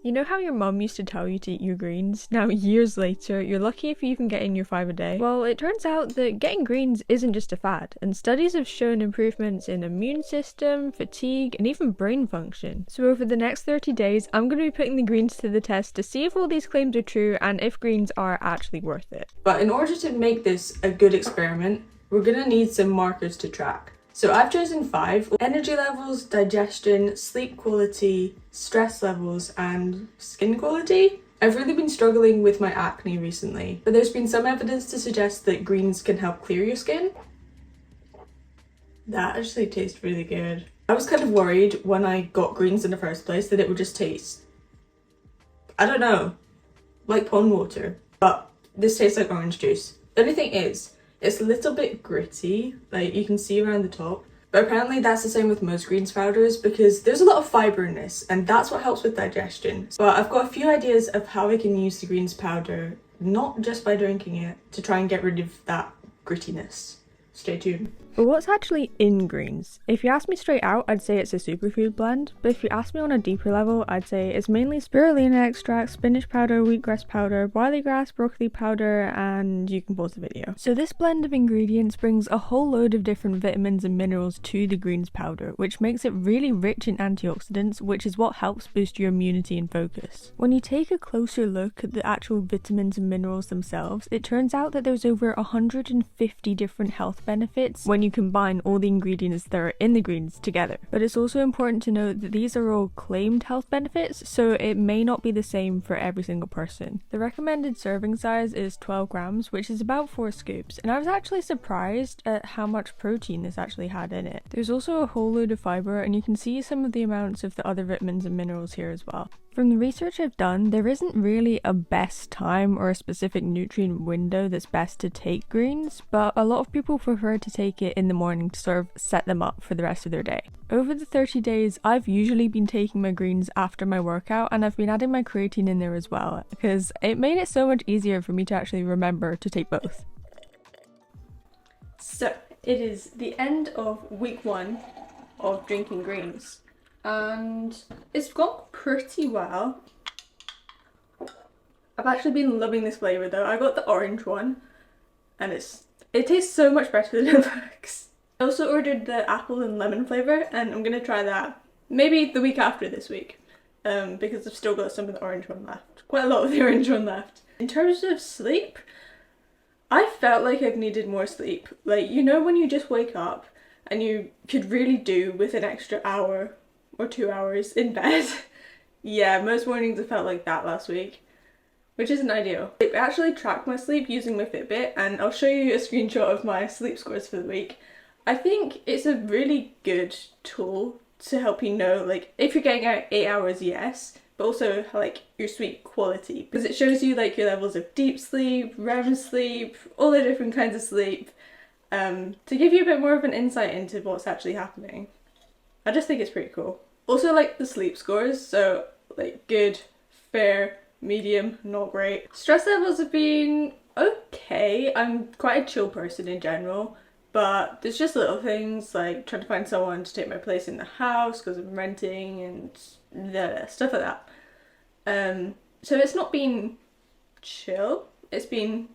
You know how your mum used to tell you to eat your greens? Now, years later, you're lucky if you even get in your 5 a day. Well, it turns out that getting greens isn't just a fad, and studies have shown improvements in immune system, fatigue, and even brain function. So over the next 30 days, I'm going to be putting the greens to the test to see if all these claims are true and if greens are actually worth it. But in order to make this a good experiment, we're going to need some markers to track. So I've chosen 5: energy levels, digestion, sleep quality, stress levels, and skin quality. I've really been struggling with my acne recently, but there's been some evidence to suggest that greens can help clear your skin. That actually tastes really good. I was kind of worried when I got greens in the first place that it would just taste, I don't know, like pond water. But this tastes like orange juice. The only thing is, it's a little bit gritty, like you can see around the top. But apparently that's the same with most greens powders because there's a lot of fibre in this and that's what helps with digestion. But I've got a few ideas of how I can use the greens powder, not just by drinking it, to try and get rid of that grittiness. Stay tuned. But what's actually in greens? If you ask me straight out, I'd say it's a superfood blend, but if you ask me on a deeper level, I'd say it's mainly spirulina extract, spinach powder, wheatgrass powder, barley grass, broccoli powder, and you can pause the video. So this blend of ingredients brings a whole load of different vitamins and minerals to the greens powder, which makes it really rich in antioxidants, which is what helps boost your immunity and focus. When you take a closer look at the actual vitamins and minerals themselves, it turns out that there's over 150 different health benefits when you combine all the ingredients that are in the greens together. But it's also important to note that these are all claimed health benefits, so it may not be the same for every single person. The recommended serving size is 12 grams, which is about 4 scoops, and I was actually surprised at how much protein this actually had in it. There's also a whole load of fibre, and you can see some of the amounts of the other vitamins and minerals here as well. From the research I've done, there isn't really a best time or a specific nutrient window that's best to take greens, but a lot of people prefer to take it in the morning to sort of set them up for the rest of their day. Over the 30 days, I've usually been taking my greens after my workout, and I've been adding my creatine in there as well, because it made it so much easier for me to actually remember to take both. So, it is the end of week 1 of drinking greens. And it's gone pretty well. I've actually been loving this flavour though. I got the orange one and it tastes so much better than it looks. I also ordered the apple and lemon flavour and I'm going to try that maybe the week after this week because I've still got some of the orange one left. Quite a lot of the orange one left. In terms of sleep, I felt like I've needed more sleep. Like, you know when you just wake up and you could really do with an extra hour or 2 hours in bed. Yeah, most mornings I felt like that last week, which isn't ideal. I actually tracked my sleep using my Fitbit and I'll show you a screenshot of my sleep scores for the week. I think it's a really good tool to help you know, like, if you're getting out 8 hours, yes, but also like your sleep quality, because it shows you like your levels of deep sleep, REM sleep, all the different kinds of sleep, to give you a bit more of an insight into what's actually happening. I just think it's pretty cool. Also like the sleep scores, so like good, fair, medium, not great. Stress levels have been okay. I'm quite a chill person in general, but there's just little things like trying to find someone to take my place in the house because I'm renting and stuff like that. So it's not been chill, it's been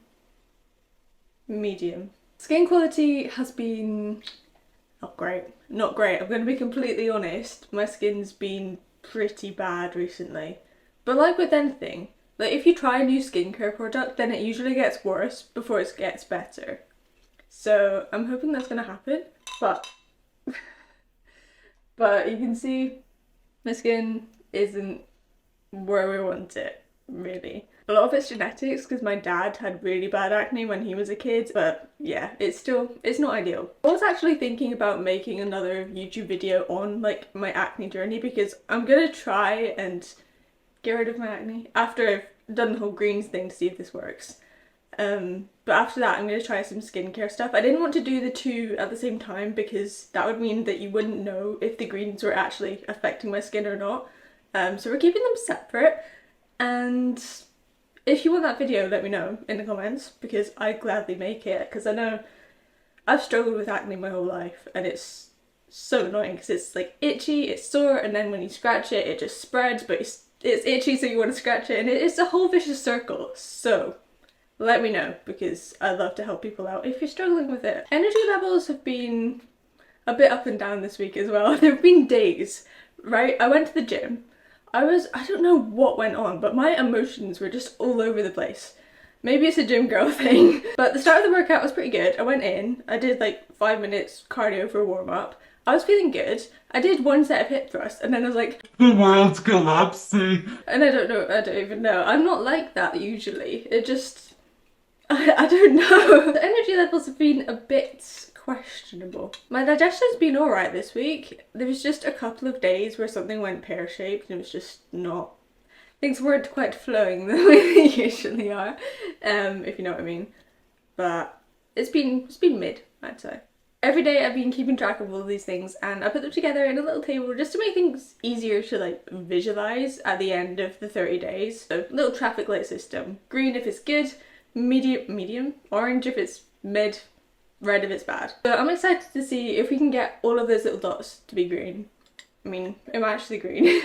medium. Skin quality has been not great. Not great. I'm going to be completely honest. My skin's been pretty bad recently. But like with anything, like if you try a new skincare product, then it usually gets worse before it gets better. So I'm hoping that's going to happen. But you can see my skin isn't where we want it, really. A lot of it's genetics because my dad had really bad acne when he was a kid, but yeah, it's not ideal. I was actually thinking about making another YouTube video on like my acne journey because I'm gonna try and get rid of my acne after I've done the whole greens thing to see if this works. But after that I'm gonna try some skincare stuff. I didn't want to do the two at the same time because that would mean that you wouldn't know if the greens were actually affecting my skin or not. So we're keeping them separate, and if you want that video, let me know in the comments because I'd gladly make it, because I know I've struggled with acne my whole life and it's so annoying because it's like itchy, it's sore, and then when you scratch it, it just spreads, but it's itchy so you want to scratch it, and it's a whole vicious circle. So let me know, because I'd love to help people out if you're struggling with it. Energy levels have been a bit up and down this week as well. There have been days, right? I went to the gym. I don't know what went on, but my emotions were just all over the place. Maybe it's a gym girl thing. But the start of the workout was pretty good. I went in, I did like 5 minutes cardio for a warm up. I was feeling good. I did 1 set of hip thrusts and then I was like, the world's collapsing. And I don't even know. I'm not like that usually. It just, I don't know. The energy levels have been a bit questionable. My digestion's been alright this week. There was just a couple of days where something went pear-shaped and it was just not, things weren't quite flowing the way they usually are, if you know what I mean. But it's been mid, I'd say. Every day I've been keeping track of all of these things and I put them together in a little table just to make things easier to like visualize at the end of the 30 days. So little traffic light system. Green if it's good, medium, orange if it's mid, red if it's bad. So I'm excited to see if we can get all of those little dots to be green. I mean, I'm actually green.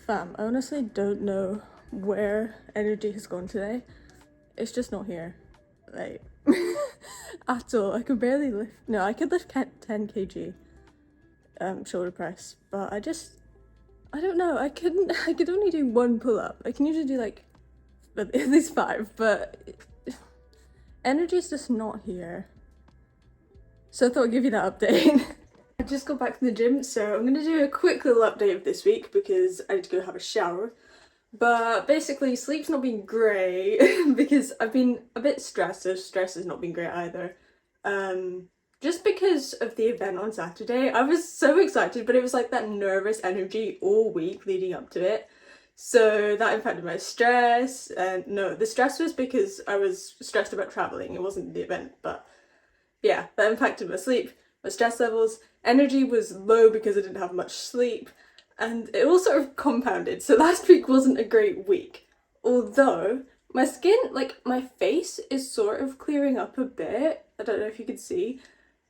Fam, I honestly don't know where energy has gone today. It's just not here, like, at all. I could barely lift, no, I could lift 10 kg shoulder press, but I don't know, I could only do 1 pull-up. I can usually do like at least 5, but energy's just not here. So I thought I'd give you that update. I just got back from the gym, so I'm going to do a quick little update of this week because I need to go have a shower. But basically, sleep's not been great because I've been a bit stressed, so stress has not been great either. Just because of the event on Saturday, I was so excited, but it was like that nervous energy all week leading up to it. So that impacted my stress, and no, the stress was because I was stressed about travelling, it wasn't the event, but yeah, that impacted my sleep, my stress levels. Energy was low because I didn't have much sleep, and it all sort of compounded. So last week wasn't a great week. Although my skin, like my face is sort of clearing up a bit. I don't know if you can see,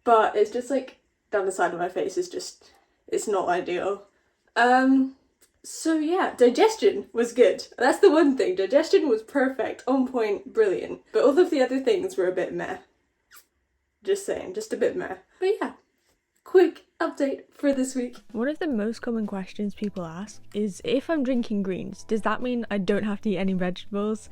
but it's just like down the side of my face is just, it's not ideal. So yeah, digestion was good. That's the one thing. Digestion was perfect, on point, brilliant. But all of the other things were a bit meh. Just saying, just a bit meh. But yeah, quick update for this week. One of the most common questions people ask is, if I'm drinking greens, does that mean I don't have to eat any vegetables?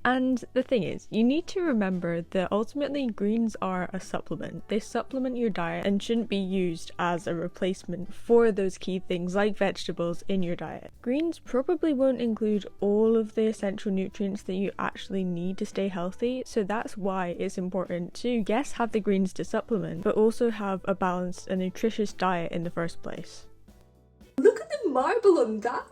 And the thing is, you need to remember that ultimately greens are a supplement. They supplement your diet and shouldn't be used as a replacement for those key things like vegetables in your diet. Greens probably won't include all of the essential nutrients that you actually need to stay healthy, so that's why it's important to, yes, have the greens to supplement, but also have a balanced and nutritious diet in the first place. Look at the marble on that!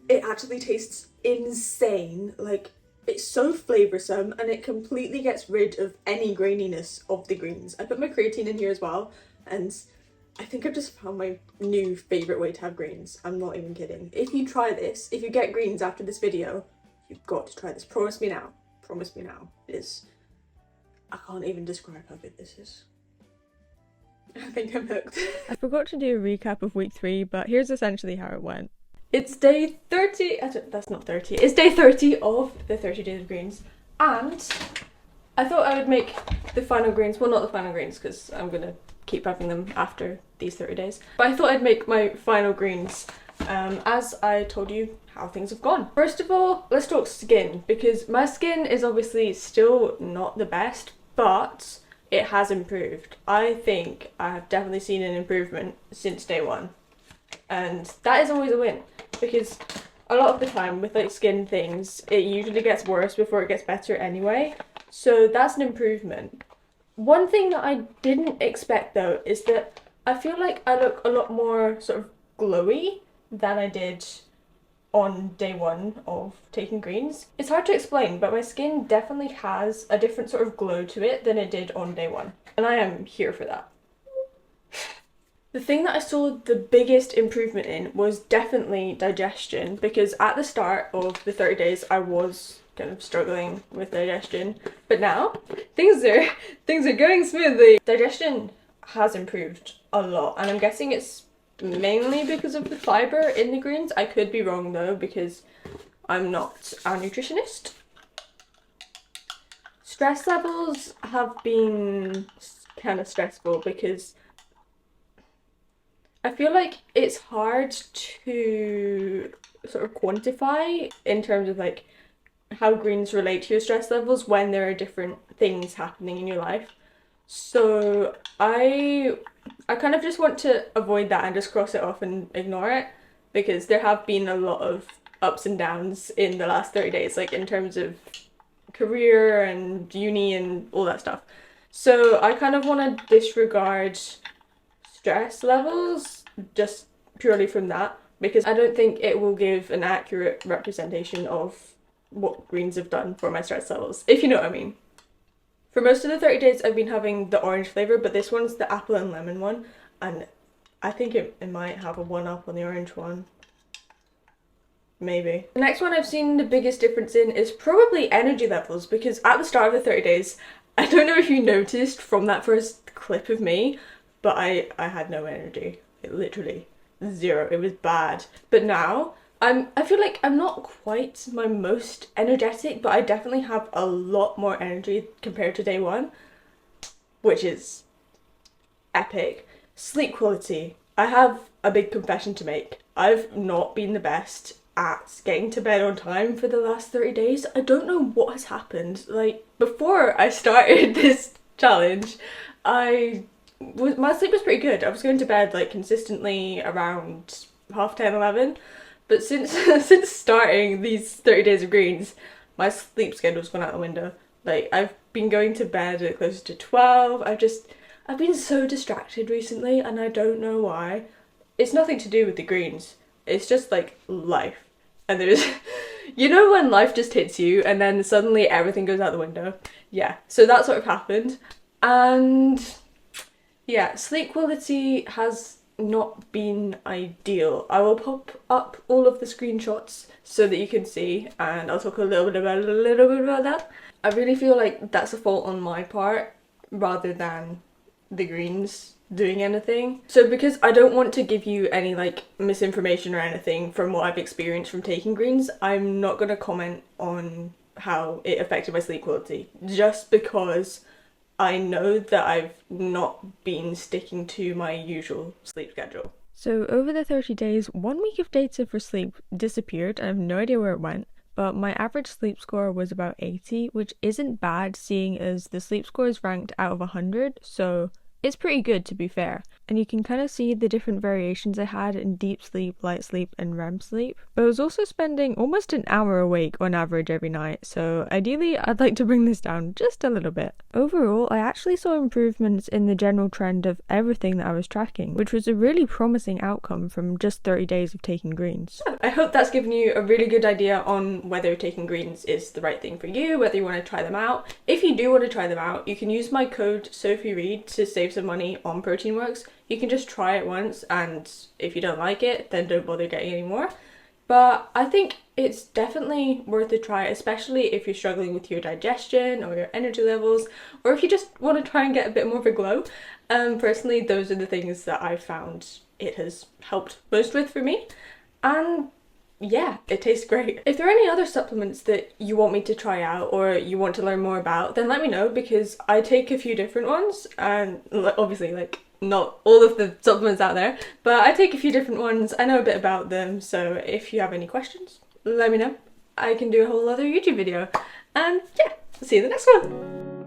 It actually tastes insane. Like, it's so flavoursome and it completely gets rid of any graininess of the greens. I put my creatine in here as well, and I think I've just found my new favourite way to have greens. I'm not even kidding. If you try this, if you get greens after this video, you've got to try this. Promise me now. Promise me now. It's, I can't even describe how good this is. I think I'm hooked. I forgot to do a recap of week 3, but here's essentially how it went. It's day 30, that's not 30, it's day 30 of the 30 days of greens, and I thought I would make the final greens, well not the final greens because I'm going to keep having them after these 30 days, but I thought I'd make my final greens as I told you how things have gone. First of all, let's talk skin, because my skin is obviously still not the best, but it has improved. I think I have definitely seen an improvement since day 1. And that is always a win, because a lot of the time with like skin things, it usually gets worse before it gets better anyway. So that's an improvement. One thing that I didn't expect though is that I feel like I look a lot more sort of glowy than I did on day one of taking greens. It's hard to explain, but my skin definitely has a different sort of glow to it than it did on day one. And I am here for that. The thing that I saw the biggest improvement in was definitely digestion, because at the start of the 30 days I was kind of struggling with digestion, but now things are going smoothly. Digestion has improved a lot, and I'm guessing it's mainly because of the fibre in the greens. I could be wrong though, because I'm not a nutritionist. Stress levels have been kind of stressful because I feel like it's hard to sort of quantify in terms of like how greens relate to your stress levels when there are different things happening in your life. So I kind of just want to avoid that and just cross it off and ignore it, because there have been a lot of ups and downs in the last 30 days, like in terms of career and uni and all that stuff. So I kind of want to disregard stress levels just purely from that, because I don't think it will give an accurate representation of what greens have done for my stress levels, if you know what I mean. For most of the 30 days I've been having the orange flavour, but this one's the apple and lemon one, and I think it might have a 1-up on the orange one. Maybe. The next one I've seen the biggest difference in is probably energy levels, because at the start of the 30 days, I don't know if you noticed from that first clip of me, but I had no energy. It literally zero. It was bad. But now I feel like I'm not quite my most energetic, but I definitely have a lot more energy compared to day one, which is epic. Sleep quality. I have a big confession to make. I've not been the best at getting to bed on time for the last 30 days. I don't know what has happened. Like, before I started this challenge, my sleep was pretty good. I was going to bed like consistently around 10:30, 11. But since starting these 30 days of greens, my sleep schedule's gone out the window. Like, I've been going to bed at close to 12. I've been so distracted recently, and I don't know why. It's nothing to do with the greens. It's just like life. And there's, you know when life just hits you and then suddenly everything goes out the window? Yeah, so that sort of happened. And yeah, sleep quality has not been ideal. I will pop up all of the screenshots so that you can see, and I'll talk a little bit about that. I really feel like that's a fault on my part rather than the greens doing anything. So because I don't want to give you any like misinformation or anything from what I've experienced from taking greens, I'm not going to comment on how it affected my sleep quality, just because I know that I've not been sticking to my usual sleep schedule. So over the 30 days, 1 week of data for sleep disappeared. I have no idea where it went, but my average sleep score was about 80, which isn't bad seeing as the sleep score is ranked out of 100, so it's pretty good to be fair. And you can kind of see the different variations I had in deep sleep, light sleep and REM sleep. But I was also spending almost an hour awake on average every night, so ideally I'd like to bring this down just a little bit. Overall, I actually saw improvements in the general trend of everything that I was tracking, which was a really promising outcome from just 30 days of taking greens. I hope that's given you a really good idea on whether taking greens is the right thing for you, whether you want to try them out. If you do want to try them out, you can use my code SOPHIEREID to save some money on Proteinworks. You can just try it once, and if you don't like it, then don't bother getting any more. But I think it's definitely worth a try, especially if you're struggling with your digestion or your energy levels, or if you just want to try and get a bit more of a glow. Personally, those are the things that I've found it has helped most with for me. And yeah, it tastes great. If there are any other supplements that you want me to try out or you want to learn more about, then let me know, because I take a few different ones, and obviously like not all of the supplements out there, but I take a few different ones. I know a bit about them, so if you have any questions, let me know. I can do a whole other YouTube video. And yeah, see you in the next one.